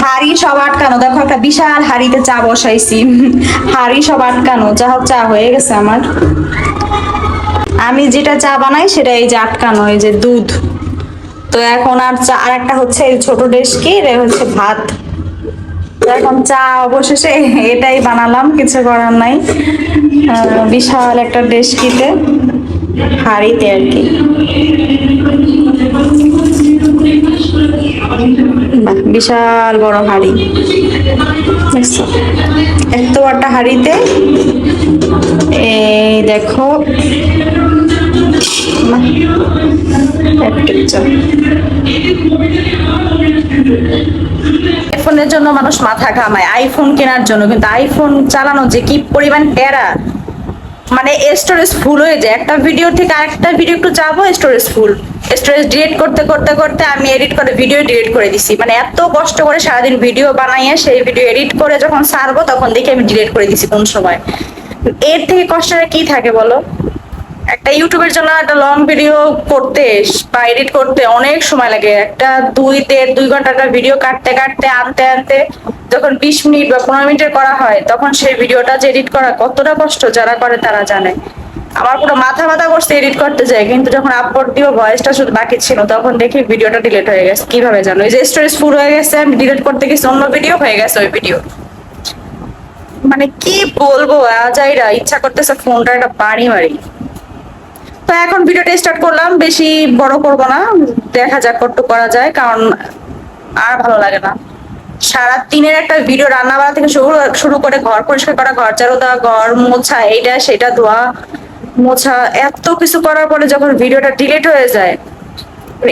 হাড়ি সব আটকানো, দেখো একটা বিশাল হাড়িতে চা বসাইছি। হাড়ি সব আটকানো, যা হোক চা হয়ে গেছে আমার। আমি যেটা চা বানাই সেটা এই যে আটকানো, এই যে দুধ। তো এখন আর চা, আর একটা হচ্ছে এই ছোট ডেস্কি, এর হচ্ছে ভাত। তো এখন চা অবশেষে এটাই বানালাম, কিছু করার নাই। বিশাল একটা ডেস্কিতে, হাড়িতে আর কি। বাহ, বিশাল বড় হাড়ি, দেখছো? এত একটা হাড়িতে এই দেখো, বাহ, একটু চা। আইফোনের জন্য মানুষ মাথা ঘামায়, আইফোন কেনার জন্য, কিন্তু আইফোন চালানো যে কি পরিমাণ প্যারা। মানে স্টোরেজ ফুল হয়ে যায়, একটা ভিডিও থেকে আরেকটা ভিডিও একটু যাবো, স্টোরেজ ফুল। স্টোরেজ ডিলিট করতে করতে করতে আমি এডিট করে ভিডিও ডিলিট করে দিছি। মানে এত কষ্ট করে সারাদিন ভিডিও বানাইয়ে সেই ভিডিও এডিট করে যখন ছাড়বো তখন দেখি আমি ডিলিট করে দিছি কোন সময়। এর থেকে কষ্টের কি থাকে বলো? একটা ইউটিউবের জন্য একটা লং ভিডিও করতে বা এডিট করতে অনেক সময় লাগে। একটা 2.5-2 ঘন্টা একটা ভিডিও কাটতে কাটতে আনতে আনতে যখন 20 মিনিট বা 15 মিনিটের করা হয়, তখন সেই ভিডিওটা যে এডিট করা কতটা কষ্ট যারা করে তারা জানে। আমার পুরো মাথা ব্যথা করছে এডিট করতে যাই, কিন্তু যখন আপলোড দিব ভয়েসটা শুধু বাকি ছিল, তখন দেখি ভিডিওটা ডিলিট হয়ে গেছে। কিভাবে জানো? এই যে স্টোরেজ ফুল হয়ে গেছে, আমি ডিলিট করতে গেছি অন্য ভিডিও, হয়ে গেছে ওই ভিডিও। মানে কি বলবো, আজাইরা ইচ্ছা করতেছে ফোনটা একটা বাড়ি মারি। তো এখন ভিডিওটা স্টার্ট করলাম, বেশি বড় করব না, দেখা যাক কতটুকু করা যায়, কারণ আর ভালো লাগে না সারা দিনের একটা ভিডিও, রান্না বান্না থেকে শুরু শুরু করে ঘর পরিষ্কার করা, ঘর ঝাড়ু দেওয়া, ঘর মোছা, এইটা সেটা ধোয়া মোছা, এত কিছু করার পরে যখন ভিডিওটা ডিলিট হয়ে যায়,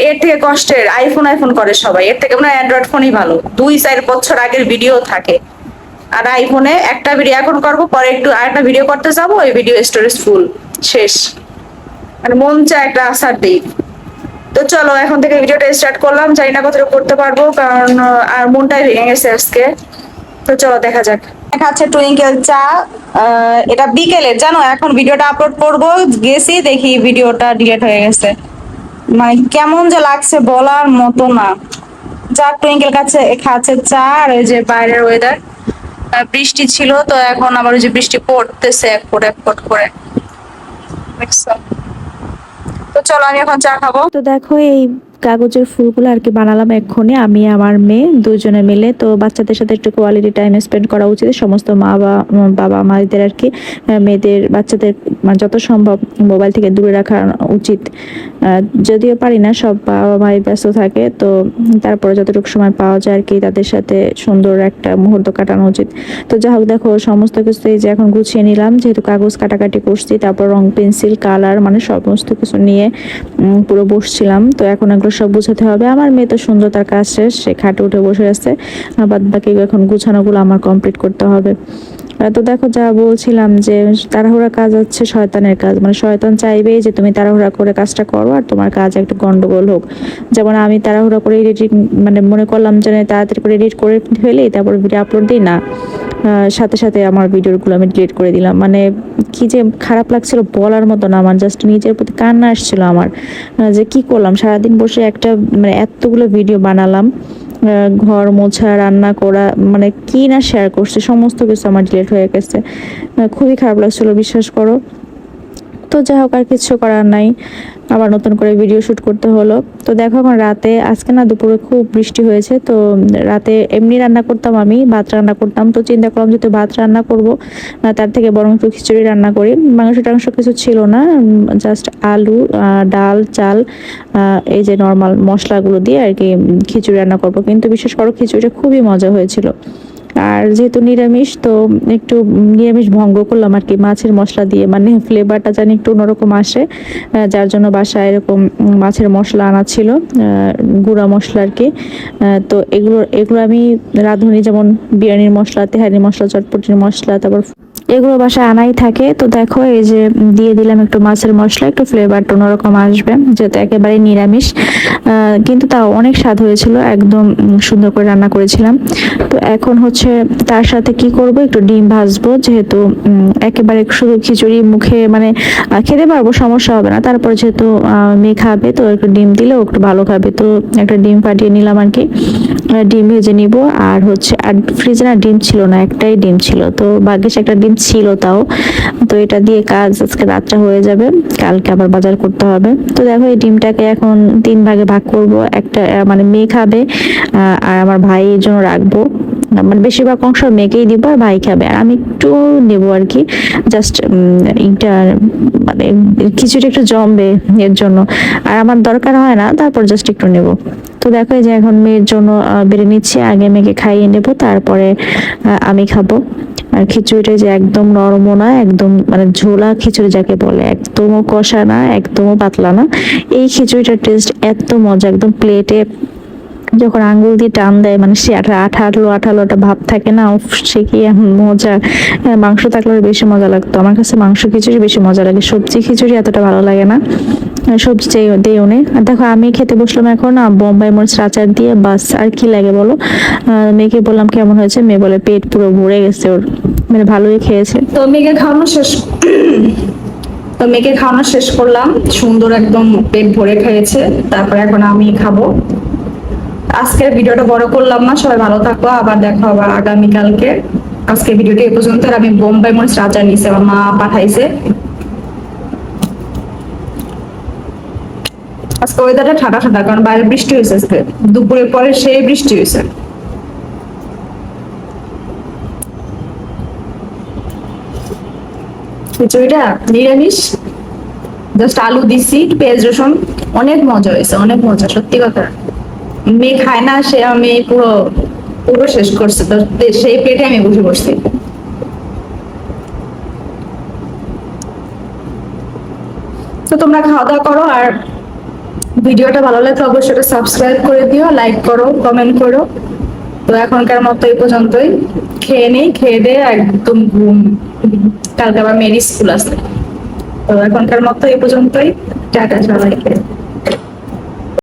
এর থেকে কষ্টের আইফোন আইফোন করে সবাই, এর থেকে মনে হয় অ্যান্ড্রয়েড ফোনই ভালো। 2-4 বছর আগের ভিডিও থাকে, আর আইফোনে একটা ভিডিও এখন করবো, পরে একটু আরেকটা ভিডিও করতে যাবো, ওই ভিডিও স্টোরেজ ফুল, শেষ। মানে মন চায় একটা আসার দিই। তো চলো এখন থেকে ভিডিওটা স্টার্ট করলাম, জানি না কতটুকু করতে পারবো, কারণ আর মনটাই ভেঙে গেছে আজকে। তো চলো দেখা যাক। দেখা যাচ্ছে টুইঙ্কেল চা, এটা বিকেলের, জানো এখন ভিডিওটা আপলোড করব, গেছি দেখি ভিডিওটা ডিলিট হয়ে গেছে। মানে কেমন যে লাগছে বলার মতো না। যা টুইঙ্কেল কাছে খাচ্ছে চা, আর ওই যে বাইরের ওয়েদার, বৃষ্টি ছিল, তো এখন আবার ওই যে বৃষ্টি পড়তেছে এক ফোঁট এক ফোঁট করে, দেখছো? তো চলো আমি এখন চা খাবো। তো দেখো এই কাগজের ফুলগুলো আর কি বানালাম এক্ষুনি আমি আমার মেয়ে দুজনে মিলে। তো বাচ্চাদের সাথে একটু কোয়ালিটি টাইম স্পেন্ড করা উচিত সমস্ত বাবা মাদের আর কি। মেয়েদের বাচ্চাদের যত সম্ভব মোবাইল থেকে দূরে রাখা উচিত। যদিও পারি না, সব বাবা মাই ব্যস্ত থাকে, তো তারপরে যতটুকু সময় পাওয়া যায় আর কি তাদের সাথে সুন্দর একটা মুহূর্ত কাটানো উচিত। তো যাই হোক, দেখো সমস্ত কিছু এই যে এখন গুছিয়ে নিলাম, যেহেতু কাগজ কাটাকাটি করছি, তারপর রং পেন্সিল কালার মানে সমস্ত কিছু নিয়ে পুরো বসছিলাম। তো এখন এগুলো সব গুছাতে হবে। আমার মেয়ে তো সুন্দর, তার কাজ শেষ, সে খাটে উঠে বসে আছে, বাদ বাকি এখন গুছানোগুলো আমার কমপ্লিট করতে হবে। তো দেখো যা বলছিলাম যে তাড়াহুড়া কাজ হচ্ছে শয়তানের কাজ, মানে শয়তান চাইবে যে তুমি তাড়াহুড়া করে কাজটা করো আর তোমার কাজ একটু গন্ডগোল হোক। যেমন আমি তাড়াহুড়া করে এডিটিং, মানে মনে করলাম যে তাড়াতাড়ি করে এডিট করে ফেলি, তারপর ভিডিও আপলোড দিই না, সাথে সাথে আমার ভিডিওগুলো আমি ডিলিট করে দিলাম। মানে কি যে খারাপ লাগছিল বলার মতো না, আমার জাস্ট নিজের প্রতি কান্না আসছিল আমার, যে কি করলাম সারাদিন বসে একটা মানে এতগুলো ভিডিও বানালাম, ঘর মোছা রান্না করা, মানে কি না শেয়ার করছে, সমস্ত কিছু আমার ডিলিট হয়ে গেছে। খুবই খারাপ লাগছিল, বিশ্বাস করো। তো যাই হোক, আর কিছু করার নাই, আবার নতুন করে ভিডিও শুট করতে হলো। তো দেখো এখন রাতে, আজকে না দুপুরে খুব বৃষ্টি হয়েছে, তো রাতে এমনি রান্না করতাম, আমি ভাত রান্না করতাম, তো চিন্তা করলাম যেহেতু ভাত রান্না করব, তার থেকে বরং একটু খিচুড়ি রান্না করি। মাংস টাংস কিছু ছিল না, জাস্ট আলু, ডাল, চাল, এই যে নর্মাল মশলাগুলো দিয়ে আর কি খিচুড়ি রান্না করব। কিন্তু বিশেষ করে খিচুড়িটা খুবই মজা হয়েছিল। আর যেহেতু নিরামিষ, তো একটু নিরামিষ ভঙ্গ করলাম আর কি মাছের মশলা দিয়ে, মানে ফ্লেভারটা জানি একটু অন্যরকম আসে, যার জন্য বাসায় এরকম মাছের মশলা আনা ছিল, গুঁড়া মশলা আর কি। তো এগুলো আমি রাঁধুনি, যেমন বিরিয়ানির মশলা, তেহারির মশলা, চটপটির মশলা, তারপর এগুলো বাসায় আনাই থাকে। তো দেখো এই যে দিয়ে দিলাম একটু মাছের মশলা, একটু ফ্লেভারটা অন্যরকম আসবে, যেহেতু একেবারে নিরামিষ, কিন্তু তাও অনেক স্বাদ হয়েছিল, একদম সুন্দর করে রান্না করেছিলাম। তো এখন হচ্ছে তার সাথে কি করব, একটু ডিম ভাজবো, যেহেতু একেবারে শুধু খিচুড়ি মুখে মানে খেতে পারবো, সমস্যা হবে না, তারপর যেহেতু মেয়ে খাবে, তো একটু ডিম দিলেও একটু ভালো খাবে। তো একটা ডিম ফাটিয়ে নিলাম আর কি। ডিম ভেজে নিব। আর হচ্ছে আর ফ্রিজে না ডিম ছিল না, একটাই ডিম ছিল, তো ভাগ্যিস একটা ডিম ছিল তাও। তো এটা দিয়ে কাজ আজকে রাতটা হয়ে যাবে, কালকে আবার বাজার করতে হবে। তো দেখো এই ডিমটাকে এখন 3 ভাগে ভাগ করব। একটা মানে মেয়ে খাবে, আর আমার ভাইয়ের জন্য রাখবো। মানে বেশিরভাগ অংশ মেয়েকেই দিব, আর ভাই খাবে, আর আমি একটু নেবো আর কি, জাস্ট এটা মানে খিচুড়ি একটু জমবে এর জন্য, আর আমার দরকার হয় না, তারপর জাস্ট একটু নেব। তো দেখো এই যে এখন মেয়ের জন্য বেড়ে নিচ্ছি, আগে মেয়েকে খাইয়ে নেব, তারপরে আমি খাবো। আর খিচুড়িটা যে একদম নরমও না, একদম মানে ঝোলা খিচুড়ি যাকে বলে, একদমও কষা না, একদমও পাতলা না। এই খিচুড়িটার টেস্ট এত মজা, একদম প্লেটে যখন আঙ্গুল দিয়ে টান দেয়, মানে সে আঠালো আঠালো একটা ভাব থাকে না, উফ, সে কি মজা। মাংস থাকলে বেশি মজা লাগতো, আমার কাছে মাংস খিচুড়ি বেশি মজা লাগে, সবজি খিচুড়ি এতটা ভালো লাগে না। সবজি দিয়েও নেই। আর দেখো আমি খেতে বসলাম এখন বোম্বাই মরিচ আচার দিয়ে, বাস আর কি লাগে বলো। মেয়েকে বললাম কেমন হয়েছে, মেয়ে বলে পেট পুরো ভরে গেছে ওর, মানে ভালোই খেয়েছে। তো মেয়েকে খাওয়ানো শেষ করলাম, সুন্দর একদম পেট ভরে খেয়েছে। তারপরে এখন আমি খাবো। আজকের ভিডিওটা বড় করলাম না, সবাই ভালো থাকো, আবার দেখা হবে আগামীকালকে। আজকে ভিডিওটি এই পর্যন্ত। আর আমি বোম্বাই মরিচ আচার নিয়েছি, আমার মা পাঠাইছে। আজকে ওয়েদারটা ঠান্ডা ঠান্ডা, কারণ বাইরে বৃষ্টি হয়েছে আজকে দুপুরের পরে, সেই বৃষ্টি হয়েছে। খিচুড়িটা নিরামিষ, জাস্ট আলু দিছি, পেঁয়াজ রসুন, অনেক মজা হয়েছে, অনেক মজা, সত্যি কথা। মেয়ে খায় না, সে আমি পুরো পুরো শেষ করছে, তো সেই পেটে আমি বসে পড়ছি। তো তোমরা খাওয়া দাওয়া করো, আর ভিডিওটা ভালো লাগলে অবশ্যই সাবস্ক্রাইব করে দিও, লাইক করো, কমেন্ট করো। তো এখনকার মতো এই পর্যন্তই, খেয়ে নেই, খেয়ে দে একদম ঘুম, কালকে আবার মেরি স্কুল আছে। তো এখনকার মতো এই পর্যন্তই, টাটা সবাইকে।